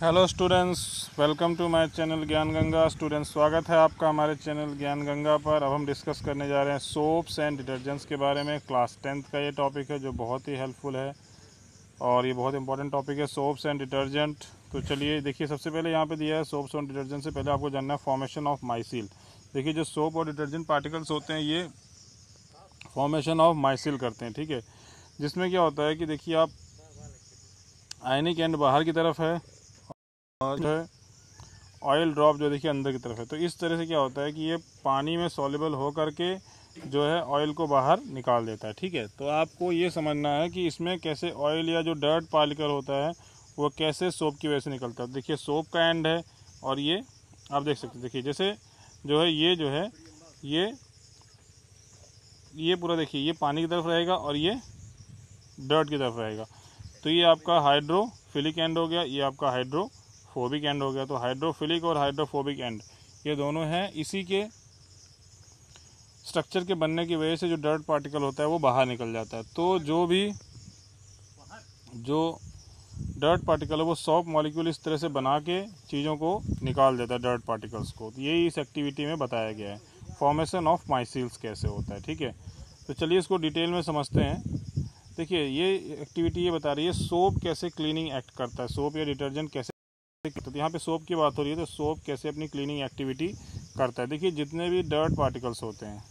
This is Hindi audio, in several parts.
Hello students, welcome to my channel Gyan Ganga. Students, स्वागत है आपका हमारे चैनल ज्ञान गंगा पर। अब हम डिस्कस करने जा रहे हैं सोप्स एंड डिटर्जेंट्स के बारे में। क्लास 10th का ये टॉपिक है जो बहुत ही हेल्पफुल है और ये बहुत इंपॉर्टेंट टॉपिक है, सोप्स एंड डिटर्जेंट। तो चलिए देखिए, सबसे पहले यहाँ पे दिया है सोप्स और डिटर्जेंट से पहले आपको जानना है फॉर्मेशन ऑफ माइसिल। देखिए, जो सोप और डिटर्जेंट पार्टिकल्स होते हैं ये फॉर्मेशन ऑफ माइसिल करते हैं, ठीक है। जिसमें क्या होता है कि देखिए, आप आयनिक एंड बाहर की तरफ है और जो है ऑयल ड्रॉप जो देखिए अंदर की तरफ है। तो इस तरह से क्या होता है कि ये पानी में सॉल्युबल हो करके जो है ऑयल को बाहर निकाल देता है, ठीक है। तो आपको ये समझना है कि इसमें कैसे ऑयल या जो डर्ट पार्टिकल होता है वो कैसे सोप की वजह से निकलता है। देखिए, सोप का एंड है और ये आप देख सकते हैं। देखिए, जैसे जो है ये जो है ये पूरा देखिए, ये पानी की तरफ रहेगा और ये डर्ट की तरफ रहेगा। तो ये आपका हाइड्रोफिलिक एंड हो गया, ये आपका हाइड्रोफोबिक एंड हो गया। तो हाइड्रोफिलिक और हाइड्रोफोबिक एंड ये दोनों हैं। इसी के स्ट्रक्चर के बनने की वजह से जो डर्ट पार्टिकल होता है वो बाहर निकल जाता है। तो जो डर्ट पार्टिकल है वो सोप मॉलिक्यूल इस तरह से बना के चीज़ों को निकाल देता है, डर्ट पार्टिकल्स को। तो यही इस एक्टिविटी में बताया गया है, फॉर्मेशन ऑफ माइसिल्स कैसे होता है, ठीक है। तो चलिए इसको डिटेल में समझते हैं। देखिए, ये एक्टिविटी ये बता रही है सोप कैसे क्लीनिंग एक्ट करता है, सोप या डिटर्जेंट कैसे। तो यहाँ पे सोप की बात हो रही है, तो सोप कैसे अपनी क्लीनिंग एक्टिविटी करता है। देखिए, जितने भी डर्ट पार्टिकल्स होते हैं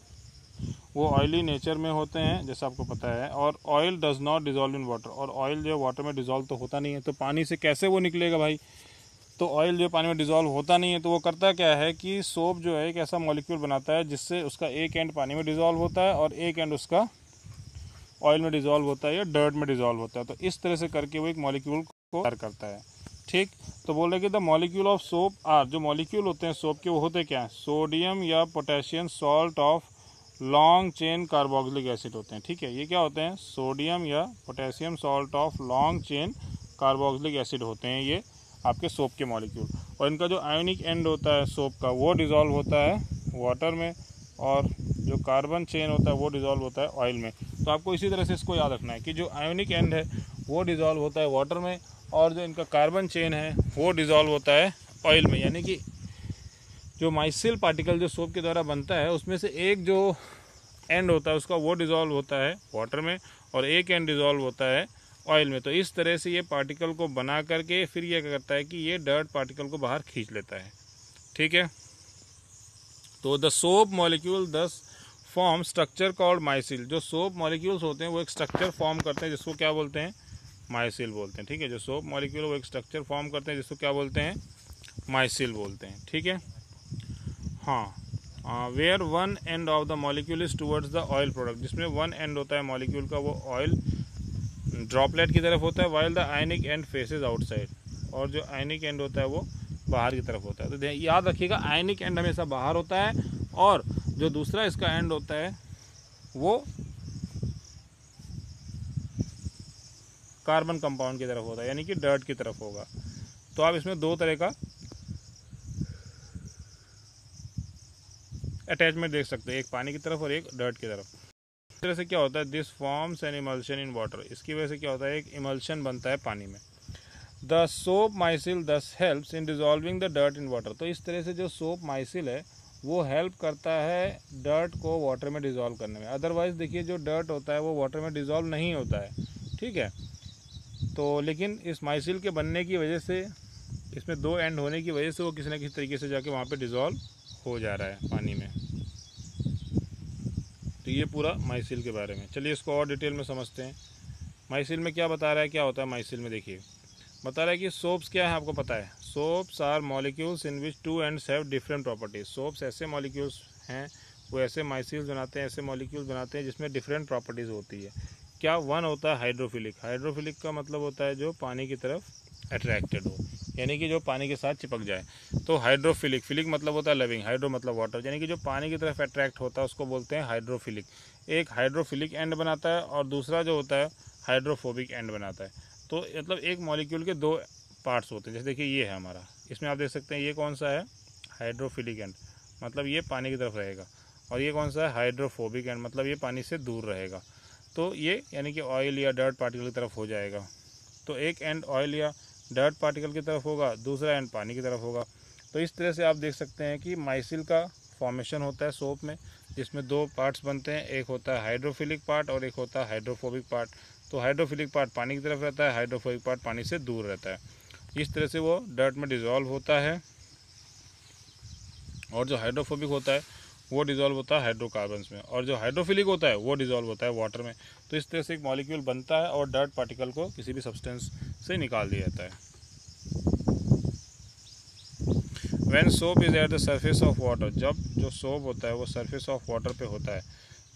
वो ऑयली नेचर में होते हैं, जैसा आपको पता है। और oil does not dissolve in water, और ऑयल जो वाटर में डिजॉल्व तो होता नहीं है। तो पानी से कैसे वो निकलेगा भाई। तो ऑयल जो पानी में डिजॉल्व होता नहीं है, तो वो करता क्या है कि सोप जो है एक ऐसा मॉलिक्यूल बनाता है जिससे उसका एक एंड पानी में डिजॉल्व होता है और एक एंड उसका ऑयल में डिजॉल्व होता है या डर्ट में डिजॉल्व होता है। तो इस तरह से करके वो एक मॉलिक्यूल को तैयार करता है, ठीक। तो बोल रहे कि the molecule of soap are, जो मॉलिक्यूल होते हैं सोप के वो होते क्या हैं, सोडियम या potassium salt of long chain carboxylic acid होते हैं, ठीक है। ये क्या होते हैं, सोडियम या potassium salt of long chain carboxylic acid होते हैं ये आपके सोप के मॉलिक्यूल। और इनका जो आयोनिक एंड होता है सोप का वो डिजॉल्व होता है वाटर में, और जो कार्बन चेन होता है वो डिजॉल्व होता है ऑयल में। तो आपको इसी तरह से इसको याद रखना है कि जो आयोनिक एंड है वो डिजॉल्व होता है वाटर में, और जो इनका कार्बन चेन है वो डिजॉल्व होता है ऑयल में। यानी कि जो माइसिल पार्टिकल जो सोप के द्वारा बनता है उसमें से एक जो एंड होता है उसका वो डिजॉल्व होता है वाटर में और एक एंड डिजॉल्व होता है ऑयल में। तो इस तरह से ये पार्टिकल को बना करके फिर ये क्या करता है कि ये डर्ट पार्टिकल को बाहर खींच लेता है, ठीक है। तो द सोप मॉलिक्यूल दस फॉर्म स्ट्रक्चर कॉल्ड माइसिल। जो सोप मॉलिक्यूल्स होते हैं वो एक स्ट्रक्चर फॉर्म करते हैं जिसको क्या बोलते हैं, माइसिल बोलते हैं, ठीक है। जो सोप मॉलिक्यूल वो एक स्ट्रक्चर फॉर्म करते हैं जिसको क्या बोलते हैं, माइसिल बोलते हैं, ठीक है। हाँ, where one end of the molecule is towards the oil product, जिसमें वन एंड होता है मॉलिक्यूल का वो ऑयल ड्रॉपलेट की तरफ होता है, while the ionic and faces outside, और जो आयनिक एंड होता है वो बाहर की तरफ होता है। तो याद रखिएगा, आयनिक एंड हमेशा बाहर होता है और जो दूसरा इसका एंड होता है वो कार्बन कंपाउंड की तरफ होता है, यानी कि डर्ट की तरफ होगा। तो आप इसमें दो तरह का अटैचमेंट देख सकते हैं, एक पानी की तरफ और एक डर्ट की तरफ। इस तरह से क्या होता है, this forms an emulsion in water, इसकी वजह से क्या होता है, एक इमल्शन बनता है पानी में। द सोप माइसिल दस helps in dissolving the dirt in water. तो इस तरह से जो सोप माइसिल है वो हेल्प करता है डर्ट को वाटर में डिजॉल्व करने में। अदरवाइज देखिए, जो डर्ट होता है वो वाटर में डिजॉल्व नहीं होता है, ठीक है। तो लेकिन इस माइसिल के बनने की वजह से, इसमें दो एंड होने की वजह से वो किसी न किसी तरीके से जाके वहाँ पे डिजॉल्व हो जा रहा है पानी में। तो ये पूरा माइसिल के बारे में। चलिए इसको और डिटेल में समझते हैं। माइसिल में क्या बता रहा है, क्या होता है माइसिल में। देखिए, बता रहा है कि सोप्स क्या है, आपको पता है, soaps are molecules in which two ends have different properties. Soaps ऐसे मॉलिक्यूल्स हैं, वो ऐसे माइसिल्स बनाते हैं, ऐसे मॉलिक्यूल्स बनाते हैं जिसमें डिफरेंट प्रॉपर्टीज़ होती है। क्या, वन होता है हाइड्रोफिलिक। हाइड्रोफिलिक का मतलब होता है जो पानी की तरफ अट्रैक्टेड हो, यानी कि जो पानी के साथ चिपक जाए। तो हाइड्रोफिलिक, फिलिक मतलब होता है लविंग, हाइड्रो मतलब वाटर, यानी कि जो पानी की तरफ अट्रैक्ट होता है उसको बोलते हैं हाइड्रोफिलिक। एक हाइड्रोफिलिक एंड बनाता है और दूसरा जो होता है हाइड्रोफोबिक एंड बनाता है। तो मतलब एक मॉलिक्यूल के दो पार्ट्स होते हैं। जैसे देखिए, ये है हमारा, इसमें आप देख सकते हैं ये कौन सा है, हाइड्रोफिलिक एंड, मतलब ये पानी की तरफ रहेगा। और ये कौन सा है, हाइड्रोफोबिक एंड, मतलब ये पानी से दूर रहेगा। तो ये यानी कि ऑयल या डर्ट पार्टिकल की तरफ हो जाएगा। तो एक एंड ऑयल या डर्ट पार्टिकल की तरफ होगा, दूसरा एंड पानी की तरफ होगा। तो इस तरह से आप देख सकते हैं कि माइसिल का फॉर्मेशन होता है सोप में, जिसमें दो पार्ट्स बनते हैं, एक होता है हाइड्रोफिलिक पार्ट और एक होता है हाइड्रोफोबिक पार्ट। तो हाइड्रोफिलिक पार्ट पानी की तरफ रहता है, हाइड्रोफोबिक पार्ट पानी से दूर रहता है। इस तरह से वो डर्ट में डिज़ोल्व होता है। और जो हाइड्रोफोबिक होता है वो डिज़ोल्व होता है हाइड्रोकार्बन्स में, और जो हाइड्रोफिलिक होता है वो डिज़ोल्व होता है वाटर में। तो इस तरह से एक मॉलिक्यूल बनता है और डर्ट पार्टिकल को किसी भी सब्सटेंस से निकाल दिया जाता है। When soap is at the surface of water, जब जो सोप होता है वो सरफेस ऑफ वाटर पे होता है,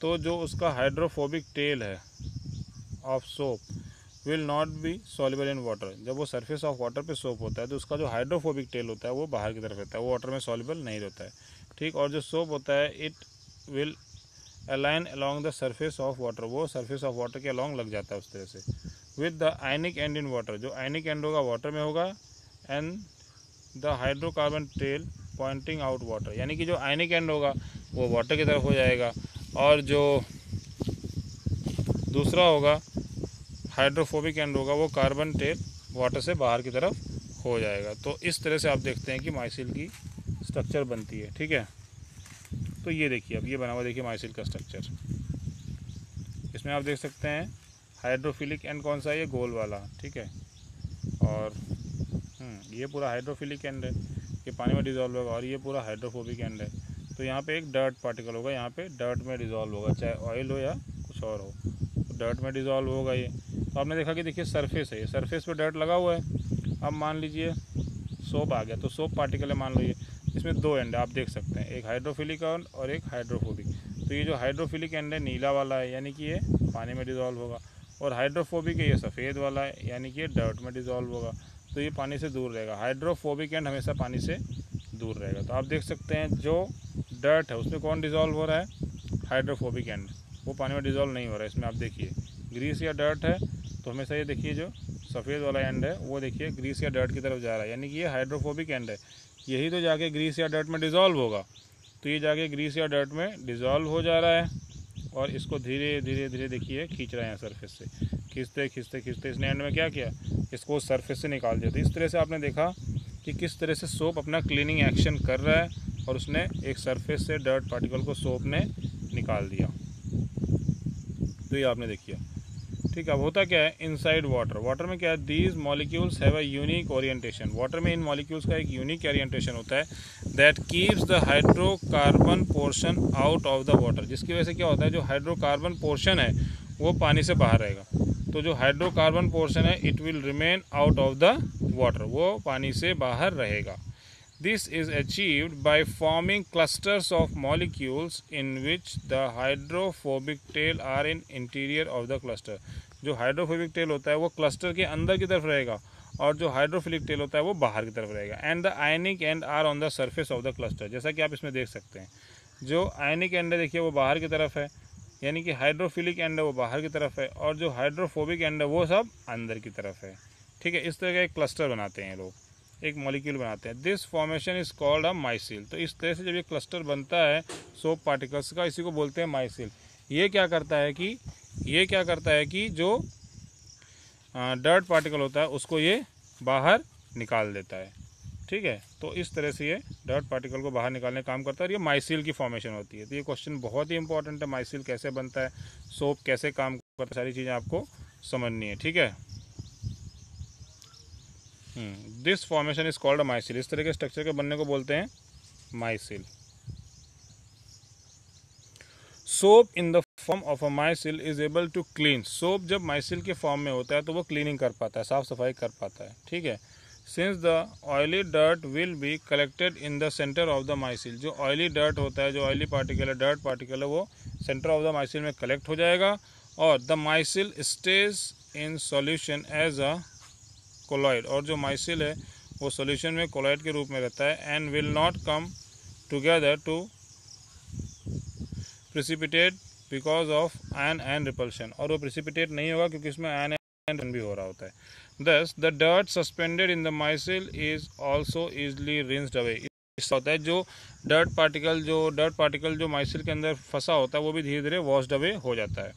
तो जो उसका हाइड्रोफोबिक टेल है of soap will not be soluble in water. जब वो सरफेस ऑफ वाटर पे सोप होता है तो उसका जो हाइड्रोफोबिक टेल होता है वो बाहर की तरफ रहता है, वो वाटर में सॉल्युबल नहीं रहता है, ठीक। और जो सोप होता है it will align along the surface of water, वो सरफेस ऑफ वाटर के अलॉन्ग लग जाता है उस तरह से। With the ionic end in water, जो आयनिक एंड होगा वाटर में होगा, and the hydrocarbon tail pointing out water, यानी कि जो आयनिक एंड होगा वो वाटर की तरफ हो जाएगा, और जो दूसरा होगा हाइड्रोफोबिक एंड होगा वो कार्बन टेल वाटर से बाहर की तरफ हो जाएगा। तो इस तरह से आप देखते हैं कि माइसिल की स्ट्रक्चर बनती है, ठीक है। तो ये देखिए, अब ये बना हुआ देखिए माइसिल का स्ट्रक्चर। इसमें आप देख सकते हैं हाइड्रोफिलिक एंड कौन सा है, ये गोल वाला, ठीक है। और ये पूरा हाइड्रोफिलिक एंड है, ये पानी में डिज़ोल्व होगा, और ये पूरा हाइड्रोफोबिक एंड है। तो यहाँ पे एक डर्ट पार्टिकल होगा, यहाँ पे डर्ट में डिज़ोल्व होगा, चाहे ऑयल हो या कुछ और हो, तो डर्ट में डिज़ोल्व होगा ये। तो आपने देखा कि देखिए सरफेस है, ये सरफेस पे डर्ट लगा हुआ है। अब मान लीजिए सोप आ गया, तो सोप पार्टिकल है मान लो, ये इसमें दो एंड आप देख सकते हैं, एक हाइड्रोफिलिक एंड और एक हाइड्रोफोबिक। तो ये जो हाइड्रोफिलिक एंड है नीला वाला है, यानी कि ये पानी में डिज़ोल्व होगा, और हाइड्रोफोबिक है ये सफ़ेद वाला है, यानी कि ये डर्ट में डिज़ोल्व होगा, तो ये पानी से दूर रहेगा। हाइड्रोफोबिक एंड हमेशा पानी से दूर रहेगा। तो आप देख सकते हैं जो डर्ट है उसमें कौन डिज़ोल्व हो रहा है, हाइड्रोफोबिक एंड, वो पानी में डिज़ोल्व नहीं हो रहा है। इसमें आप देखिए ग्रीस या डर्ट है, तो हमेशा ये देखिए जो सफ़ेद वाला एंड है वो देखिए ग्रीस या डर्ट की तरफ जा रहा है, यानी कि ये हाइड्रोफोबिक एंड है। यही तो जाके ग्रीस या डर्ट में डिज़ोल्व होगा, तो ये जाके ग्रीस या डर्ट में डिज़ोल्व हो जा रहा है, और इसको धीरे धीरे धीरे देखिए खींच रहे हैं सरफेस से, खींचते खींचते खींचते इसने एंड में क्या किया, इसको सरफेस से निकाल दिया। तो इस तरह से आपने देखा कि किस तरह से सोप अपना क्लीनिंग एक्शन कर रहा है, और उसने एक सरफेस से डर्ट पार्टिकल को सोप ने निकाल दिया। तो ये आपने देखिए, ठीक है। अब होता क्या है इनसाइड वाटर, वाटर में क्या है, these molecules have a unique orientation. Water में इन मॉलिक्यूल्स का एक यूनिक ओरिएंटेशन होता है, that keeps the hydrocarbon portion out of the water, जिसकी वजह से क्या होता है, जो हाइड्रोकार्बन पोर्शन है वो पानी से बाहर रहेगा। तो जो हाइड्रोकार्बन पोर्शन है it will remain out of the water, वो पानी से बाहर रहेगा। This is achieved by forming clusters of molecules in which the hydrophobic tail are in interior of the cluster। जो हाइड्रोफोबिक टेल होता है वो क्लस्टर के अंदर की तरफ रहेगा, और जो हाइड्रोफिलिक टेल होता है वो बाहर की तरफ रहेगा। And the ionic end are on the surface of the cluster, जैसा कि आप इसमें देख सकते हैं जो आयनिक एंड है देखिए वो बाहर की तरफ है, यानी कि हाइड्रोफिलिक एंड है वो बाहर की तरफ है, और जो हाइड्रोफोबिक एंड है वो सब अंदर की तरफ है, ठीक है। इस तरह का एक क्लस्टर बनाते हैं लोग, एक मॉलिक्यूल बनाते हैं। This formation is called a micelle. तो इस तरह से जब ये क्लस्टर बनता है सोप पार्टिकल्स का, इसी को बोलते हैं माइसिल। ये क्या करता है कि जो डर्ट पार्टिकल होता है उसको ये बाहर निकाल देता है, ठीक है। तो इस तरह से ये डर्ट पार्टिकल को बाहर निकालने का काम करता है, और ये माइसिल की फॉर्मेशन होती है। तो ये क्वेश्चन बहुत ही इंपॉर्टेंट है, माइसिल कैसे बनता है, सोप कैसे काम करता है, सारी चीज़ें आपको समझनी है, ठीक है। This formation is called a micelle. इस तरह के स्ट्रक्चर के बनने को बोलते हैं micelle. Soap in the form of a micelle is able to clean. Soap जब माइसिल के फॉर्म में होता है तो वो क्लीनिंग कर पाता है, साफ सफाई कर पाता है, ठीक है। Since the oily dirt will be collected in the centre of the micelle, जो ऑयली डर्ट होता है, जो ऑयली पार्टिकल है, डर्ट पार्टिकल है, वो सेंटर ऑफ द माइसिल में कलेक्ट हो जाएगा, और the micelle stage in solution as a colloid, और जो माइसिल है वो सॉल्यूशन में कोलॉइड के रूप में रहता है, and will not come together to precipitate because of ion and repulsion, और वो प्रेसिपिटेट नहीं होगा क्योंकि इसमें आयन एंड भी हो रहा होता है। Thus the dirt suspended in the micelle is also easily rinsed away. इससे होता है जो डर्ट पार्टिकल जो माइसिल के अंदर फंसा होता है वो भी धीरे धीरे वॉश्ड अवे हो जाता है।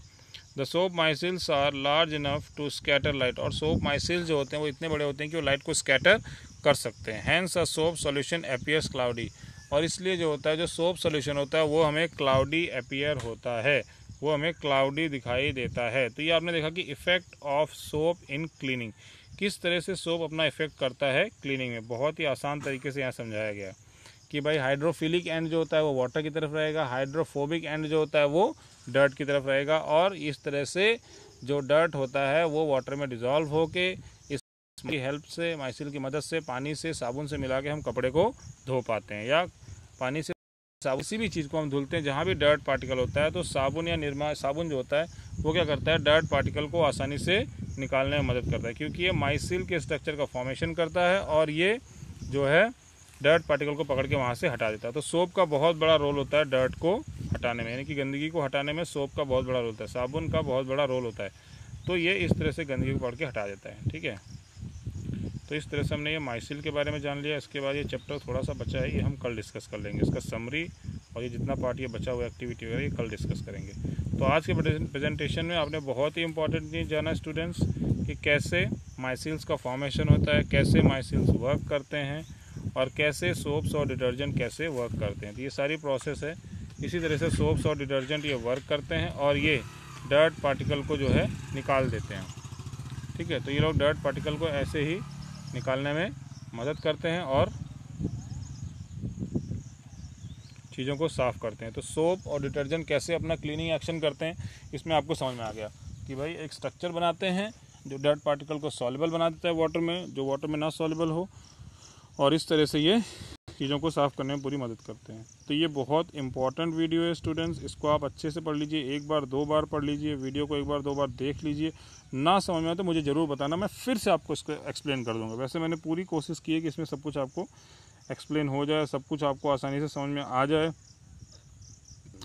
The soap micelles are large enough to scatter light, और सोप माइसिल्स जो होते हैं वो इतने बड़े होते हैं कि वो लाइट को स्कैटर कर सकते हैं। Hence a soap solution appears cloudy, और इसलिए जो होता है जो सोप सॉल्यूशन होता है वो हमें क्लाउडी अपीयर होता है, वो हमें क्लाउडी दिखाई देता है। तो ये आपने देखा कि effect of soap in cleaning, किस तरह से सोप अपना इफेक्ट करता है क्लीनिंग में। बहुत ही आसान तरीके से यहाँ समझाया गया कि भाई हाइड्रोफिलिक एंड जो होता है वो वाटर की तरफ रहेगा, हाइड्रोफोबिक एंड जो होता है वो डर्ट की तरफ रहेगा, और इस तरह से जो डर्ट होता है वो वाटर में डिज़ोल्व होके इसकी हेल्प से, माइसिल की मदद से, पानी से, साबुन से मिला के हम कपड़े को धो पाते हैं, या पानी से साबुन किसी भी चीज़ को हम धुलते हैं जहाँ भी डर्ट पार्टिकल होता है, तो साबुन या निरमा साबुन जो होता है वो क्या करता है, डर्ट पार्टिकल को आसानी से निकालने में मदद करता है, क्योंकि ये माइसिल के स्ट्रक्चर का फॉर्मेशन करता है और ये जो है डर्ट पार्टिकल को पकड़ के वहाँ से हटा देता है। तो सोप का बहुत बड़ा रोल होता है डर्ट को हटाने में, यानी कि गंदगी को हटाने में सोप का बहुत बड़ा रोल होता है, साबुन का बहुत बड़ा रोल होता है। तो ये इस तरह से गंदगी को पकड़ के हटा देता है, ठीक है। तो इस तरह से हमने ये माइसिल के बारे में जान लिया। इसके बाद ये चैप्टर थोड़ा सा बचा है, ये हम कल डिस्कस कर लेंगे, इसका समरी और ये जितना पार्ट ये बचा हुआ एक्टिविटी वगैरह ये कल डिस्कस करेंगे। तो आज के प्रेजेंटेशन में आपने बहुत ही इंपॉर्टेंट चीज़ जाना स्टूडेंट्स कि कैसे माइसिल्स का फॉर्मेशन होता है, कैसे माइसिल्स वर्क करते हैं, और कैसे सोप्स और डिटर्जेंट कैसे वर्क करते हैं। तो ये सारी प्रोसेस है। इसी तरह से सोप्स और डिटर्जेंट ये वर्क करते हैं और ये डर्ट पार्टिकल को जो है निकाल देते हैं, ठीक है। तो ये लोग डर्ट पार्टिकल को ऐसे ही निकालने में मदद करते हैं और चीज़ों को साफ़ करते हैं। तो सोप और डिटर्जेंट कैसे अपना क्लीनिंग एक्शन करते हैं, इसमें आपको समझ में आ गया कि भाई एक स्ट्रक्चर बनाते हैं जो डर्ट पार्टिकल को सॉल्युबल बना देता है वाटर में, जो वाटर में ना सॉल्युबल हो, और इस तरह से ये चीज़ों को साफ़ करने में पूरी मदद करते हैं। तो ये बहुत इंपॉर्टेंट वीडियो है स्टूडेंट्स, इसको आप अच्छे से पढ़ लीजिए, एक बार दो बार पढ़ लीजिए, वीडियो को एक बार दो बार देख लीजिए। ना समझ में आए तो मुझे ज़रूर बताना, मैं फिर से आपको इसको एक्सप्लेन कर दूँगा। वैसे मैंने पूरी कोशिश की है कि इसमें सब कुछ आपको एक्सप्लेन हो जाए, सब कुछ आपको आसानी से समझ में आ जाए।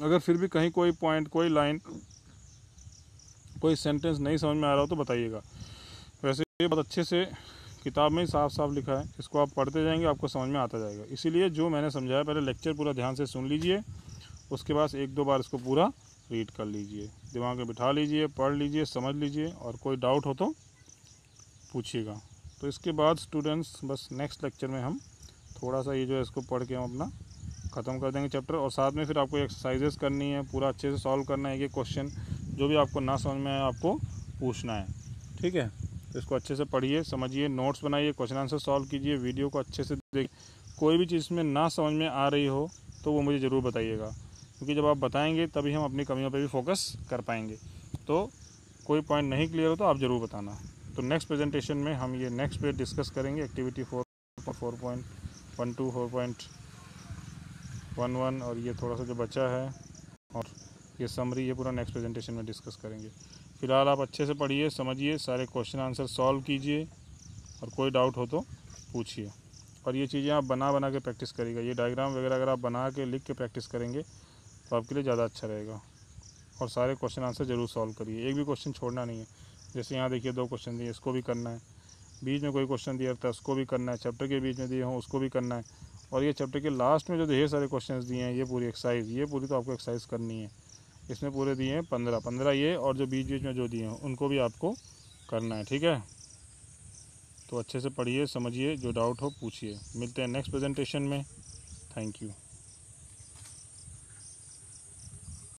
अगर फिर भी कहीं कोई पॉइंट, कोई लाइन, कोई सेंटेंस नहीं समझ में आ रहा हो तो बताइएगा। वैसे ये बहुत अच्छे से किताब में ही साफ साफ लिखा है, इसको आप पढ़ते जाएंगे आपको समझ में आता जाएगा। इसीलिए जो मैंने समझाया पहले लेक्चर पूरा ध्यान से सुन लीजिए, उसके बाद एक दो बार इसको पूरा रीड कर लीजिए, दिमाग में बिठा लीजिए, पढ़ लीजिए, समझ लीजिए, और कोई डाउट हो तो पूछिएगा। तो इसके बाद स्टूडेंट्स बस नेक्स्ट लेक्चर में हम थोड़ा सा ये जो है इसको पढ़ के हम अपना ख़त्म कर देंगे चैप्टर, और साथ में फिर आपको एक्सरसाइजेस करनी है, पूरा अच्छे से सॉल्व करना है। ये क्वेश्चन जो भी आपको ना समझ में आए आपको पूछना है, ठीक है। तो इसको अच्छे से पढ़िए, समझिए, नोट्स बनाइए, क्वेश्चन आंसर सॉल्व कीजिए, वीडियो को अच्छे से देखिए। कोई भी चीज़ में ना समझ में आ रही हो तो वो मुझे ज़रूर बताइएगा, क्योंकि जब आप बताएंगे तभी हम अपनी कमियों पर भी फोकस कर पाएंगे। तो कोई पॉइंट नहीं क्लियर हो तो आप ज़रूर बताना। तो नेक्स्ट प्रेजेंटेशन में हम ये नेक्स्ट पेज डिस्कस करेंगे, एक्टिविटी 4.12, 4.11, और ये थोड़ा सा जो बचा है और ये समरी, ये पूरा नेक्स्ट प्रेजेंटेशन में डिस्कस करेंगे। फिलहाल आप अच्छे से पढ़िए, समझिए, सारे क्वेश्चन आंसर सॉल्व कीजिए, और कोई डाउट हो तो पूछिए। और ये चीज़ें आप बना बना के प्रैक्टिस करिएगा। ये डायग्राम वगैरह अगर आप बना के लिख के प्रैक्टिस करेंगे तो आपके लिए ज़्यादा अच्छा रहेगा। और सारे क्वेश्चन आंसर ज़रूर सॉल्व करिए, एक भी क्वेश्चन छोड़ना नहीं है। जैसे यहाँ देखिए 2 क्वेश्चन दिए, इसको भी करना है, बीच में कोई क्वेश्चन दिया था उसको भी करना है, चैप्टर के बीच में दिए हों उसको भी करना है, और ये चैप्टर के लास्ट में जो ढेर सारे क्वेश्चंस दिए हैं, ये पूरी एक्सरसाइज, ये पूरी तो आपको एक्सरसाइज करनी है। इसमें पूरे दिए हैं 15 ये, और जो बीच बीच में जो दिए हैं उनको भी आपको करना है, ठीक है। तो अच्छे से पढ़िए, समझिए, जो डाउट हो पूछिए। मिलते हैं नेक्स्ट प्रेजेंटेशन में। Thank you.